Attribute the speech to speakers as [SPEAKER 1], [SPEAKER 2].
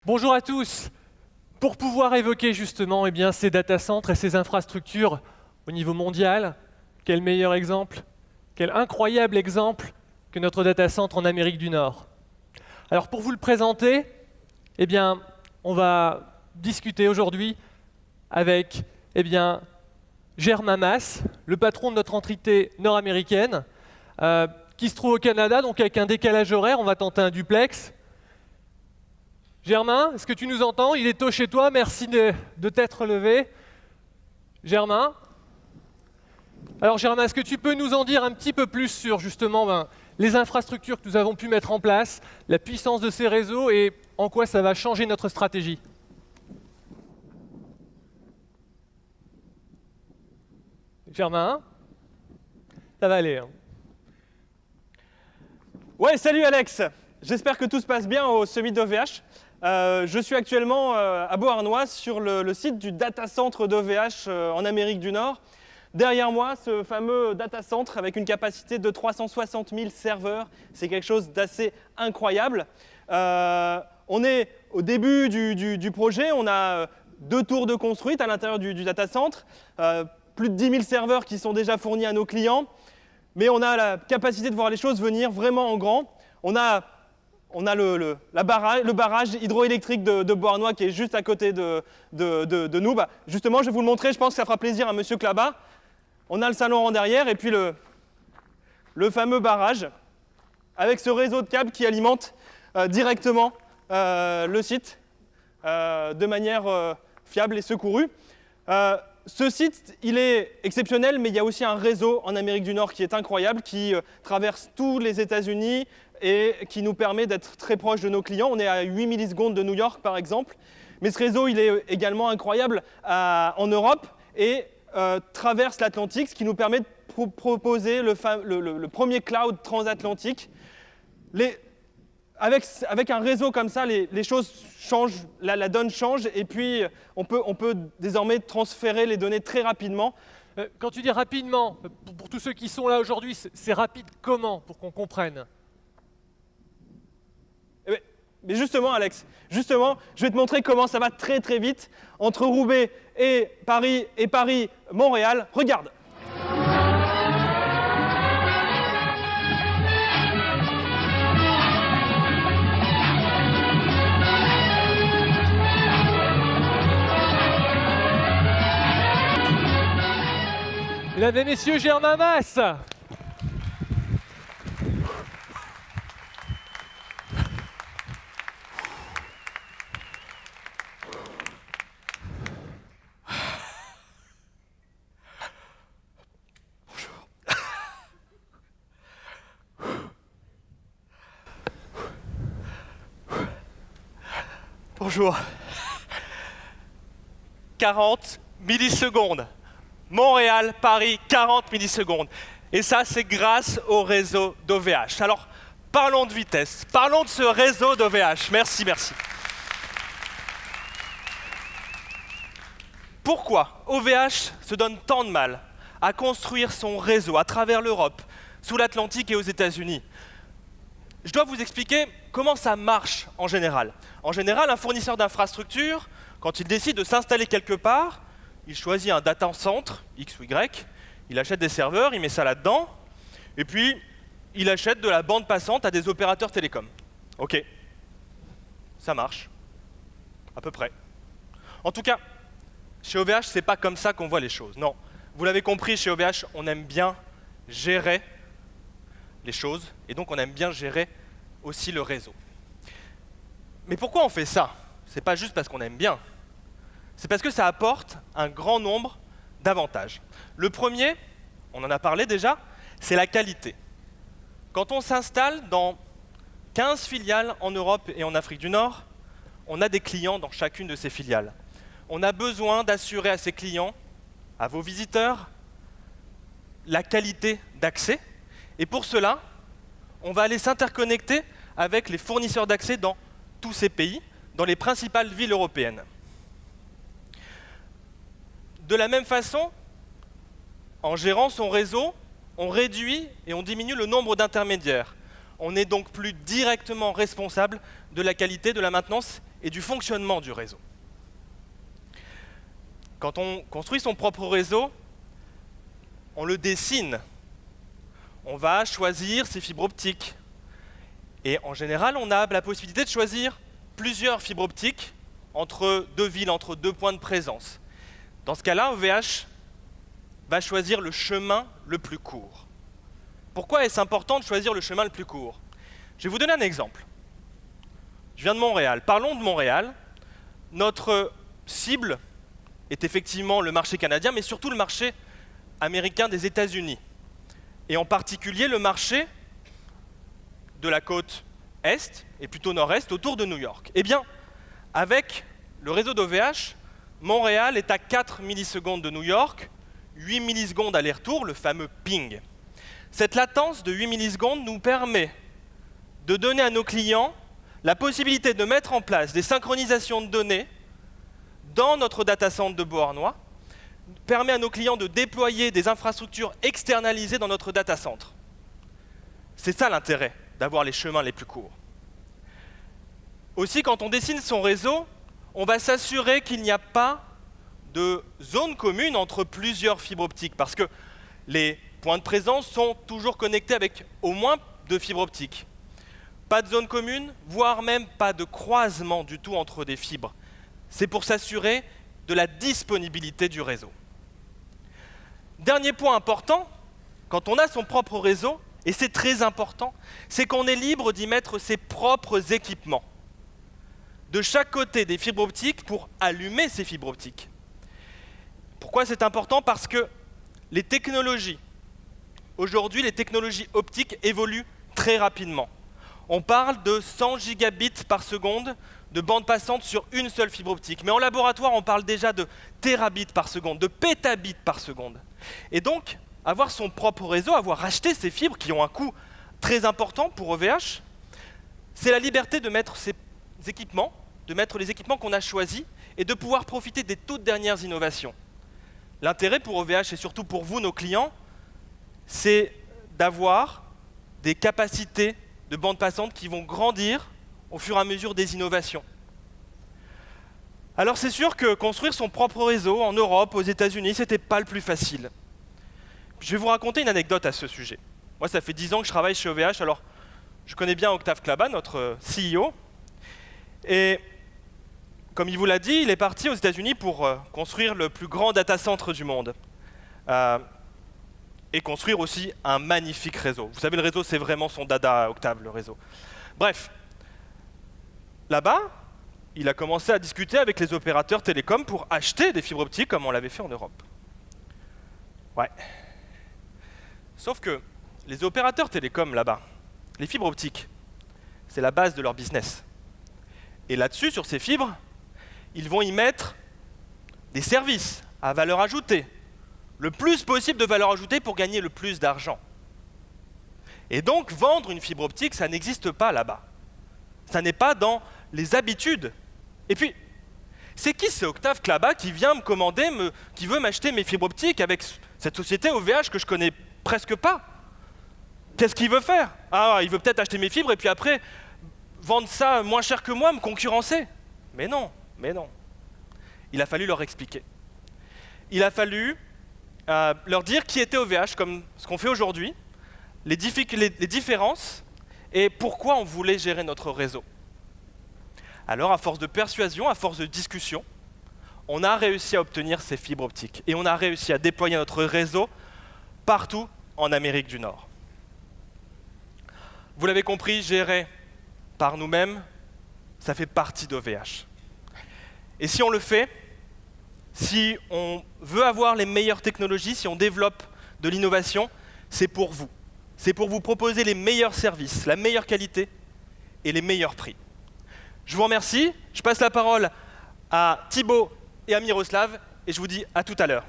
[SPEAKER 1] Bonjour à tous. Pour pouvoir évoquer justement ces data centers et ces infrastructures au niveau mondial, quel meilleur exemple, quel incroyable exemple que notre data center en Amérique du Nord. Alors pour vous le présenter, on va discuter aujourd'hui avec Germain Mas, le patron de notre entité nord-américaine, qui se trouve au Canada, donc avec un décalage horaire, on va tenter un duplex. Germain, est-ce que tu nous entends? Il est tôt chez toi, merci de t'être levé. Germain? Alors Germain, est-ce que tu peux nous en dire un petit peu plus sur justement les infrastructures que nous avons pu mettre en place, la puissance de ces réseaux et en quoi ça va changer notre stratégie? Germain? Ça va aller. Hein.
[SPEAKER 2] Ouais, salut Alex. J'espère que tout se passe bien au Summit d'OVH. Je suis actuellement à Beauharnois sur le site du data center d'OVH en Amérique du Nord. Derrière moi, ce fameux data center avec une capacité de 360 000 serveurs. C'est quelque chose d'assez incroyable. On est au début du projet. On a 2 tours de construite à l'intérieur du data center. Plus de 10 000 serveurs qui sont déjà fournis à nos clients. Mais on a la capacité de voir les choses venir vraiment en grand. On a le barrage hydroélectrique de Beauharnois qui est juste à côté de nous. Justement, je vais vous le montrer, je pense que ça fera plaisir à monsieur Clabat. On a le salon en derrière et puis le fameux barrage avec ce réseau de câbles qui alimente directement le site de manière fiable et secourue. Ce site, il est exceptionnel, mais il y a aussi un réseau en Amérique du Nord qui est incroyable, qui traverse tous les États-Unis et qui nous permet d'être très proche de nos clients. On est à 8 millisecondes de New York, par exemple. Mais ce réseau, il est également incroyable en Europe et traverse l'Atlantique, ce qui nous permet de proposer le premier cloud transatlantique. Avec un réseau comme ça, les choses changent, la donne change, et puis on peut désormais transférer les données très rapidement.
[SPEAKER 1] Quand tu dis rapidement, pour tous ceux qui sont là aujourd'hui, c'est rapide comment, pour qu'on comprenne?
[SPEAKER 2] Mais justement, Alex, je vais te montrer comment ça va très très vite entre Roubaix et Paris-Montréal. Regarde.
[SPEAKER 1] Mesdames et messieurs, Germain Mas.
[SPEAKER 2] Bonjour. 40 millisecondes. Montréal, Paris, 40 millisecondes. Et ça, c'est grâce au réseau d'OVH. Alors, parlons de vitesse. Parlons de ce réseau d'OVH. Merci. Pourquoi OVH se donne tant de mal à construire son réseau à travers l'Europe, sous l'Atlantique et aux États-Unis? Je dois vous expliquer comment ça marche en général. En général, un fournisseur d'infrastructure, quand il décide de s'installer quelque part, il choisit un data center, X ou Y, il achète des serveurs, il met ça là-dedans, et puis il achète de la bande passante à des opérateurs télécoms. Ok, ça marche, à peu près. En tout cas, chez OVH, c'est pas comme ça qu'on voit les choses. Non, vous l'avez compris, chez OVH, on aime bien gérer les choses, et donc on aime bien gérer aussi le réseau. Mais pourquoi on fait ça? C'est pas juste parce qu'on aime bien. C'est parce que ça apporte un grand nombre d'avantages. Le premier, on en a parlé déjà, c'est la qualité. Quand on s'installe dans 15 filiales en Europe et en Afrique du Nord, on a des clients dans chacune de ces filiales. On a besoin d'assurer à ces clients, à vos visiteurs, la qualité d'accès. Et pour cela, on va aller s'interconnecter avec les fournisseurs d'accès dans tous ces pays, dans les principales villes européennes. De la même façon, en gérant son réseau, on réduit et on diminue le nombre d'intermédiaires. On n'est donc plus directement responsable de la qualité, de la maintenance et du fonctionnement du réseau. Quand on construit son propre réseau, on le dessine. On va choisir ses fibres optiques. Et en général, on a la possibilité de choisir plusieurs fibres optiques entre deux villes, entre deux points de présence. Dans ce cas-là, OVH va choisir le chemin le plus court. Pourquoi est-ce important de choisir le chemin le plus court? Je vais vous donner un exemple. Je viens de Montréal. Parlons de Montréal. Notre cible est effectivement le marché canadien, mais surtout le marché américain des États-Unis. Et en particulier le marché de la côte Est, et plutôt Nord-Est, autour de New York. Eh bien, avec le réseau d'OVH, Montréal est à 4 millisecondes de New York, 8 millisecondes aller-retour, le fameux ping. Cette latence de 8 millisecondes nous permet de donner à nos clients la possibilité de mettre en place des synchronisations de données dans notre data center de Beauharnois, permet à nos clients de déployer des infrastructures externalisées dans notre data center. C'est ça l'intérêt d'avoir les chemins les plus courts. Aussi, quand on dessine son réseau, on va s'assurer qu'il n'y a pas de zone commune entre plusieurs fibres optiques, parce que les points de présence sont toujours connectés avec au moins 2 fibres optiques. Pas de zone commune, voire même pas de croisement du tout entre des fibres. C'est pour s'assurer de la disponibilité du réseau. Dernier point important, quand on a son propre réseau, et c'est très important, c'est qu'on est libre d'y mettre ses propres équipements de chaque côté des fibres optiques pour allumer ces fibres optiques. Pourquoi c'est important? Parce que les technologies, aujourd'hui, les technologies optiques évoluent très rapidement. On parle de 100 gigabits par seconde de bande passante sur une seule fibre optique. Mais en laboratoire, on parle déjà de terabits par seconde, de pétabits par seconde. Et donc, avoir son propre réseau, avoir acheté ces fibres qui ont un coût très important pour OVH, c'est la liberté de mettre ces équipements, de mettre les équipements qu'on a choisis et de pouvoir profiter des toutes dernières innovations. L'intérêt pour OVH et surtout pour vous, nos clients, c'est d'avoir des capacités de bande passante qui vont grandir au fur et à mesure des innovations. Alors c'est sûr que construire son propre réseau en Europe, aux États-Unis, c'était pas le plus facile. Je vais vous raconter une anecdote à ce sujet. Moi, ça fait 10 ans que je travaille chez OVH, alors je connais bien Octave Klaba, notre CEO. Et comme il vous l'a dit, il est parti aux États-Unis pour construire le plus grand data center du monde. Et construire aussi un magnifique réseau. Vous savez, le réseau, c'est vraiment son dada, Octave, le réseau. Bref, là-bas, il a commencé à discuter avec les opérateurs télécoms pour acheter des fibres optiques comme on l'avait fait en Europe. Ouais. Sauf que les opérateurs télécoms là-bas, les fibres optiques, c'est la base de leur business. Et là-dessus, sur ces fibres, ils vont y mettre des services à valeur ajoutée, le plus possible de valeur ajoutée pour gagner le plus d'argent. Et donc, vendre une fibre optique, ça n'existe pas là-bas. Ça n'est pas dans les habitudes. Et puis, c'est qui ce Octave Klaba qui vient me commander, qui veut m'acheter mes fibres optiques avec cette société OVH que je connais presque pas? Qu'est-ce qu'il veut faire? Ah, il veut peut-être acheter mes fibres et puis après, vendre ça moins cher que moi, me concurrencer. Mais non, mais non. Il a fallu leur expliquer. Il a fallu leur dire qui était OVH, comme ce qu'on fait aujourd'hui, les différences et pourquoi on voulait gérer notre réseau. Alors, à force de persuasion, à force de discussion, on a réussi à obtenir ces fibres optiques et on a réussi à déployer notre réseau partout en Amérique du Nord. Vous l'avez compris, gérer par nous-mêmes, ça fait partie d'OVH. Et si on le fait, si on veut avoir les meilleures technologies, si on développe de l'innovation, c'est pour vous. C'est pour vous proposer les meilleurs services, la meilleure qualité et les meilleurs prix. Je vous remercie. Je passe la parole à Thibaut et à Miroslav et je vous dis à tout à l'heure.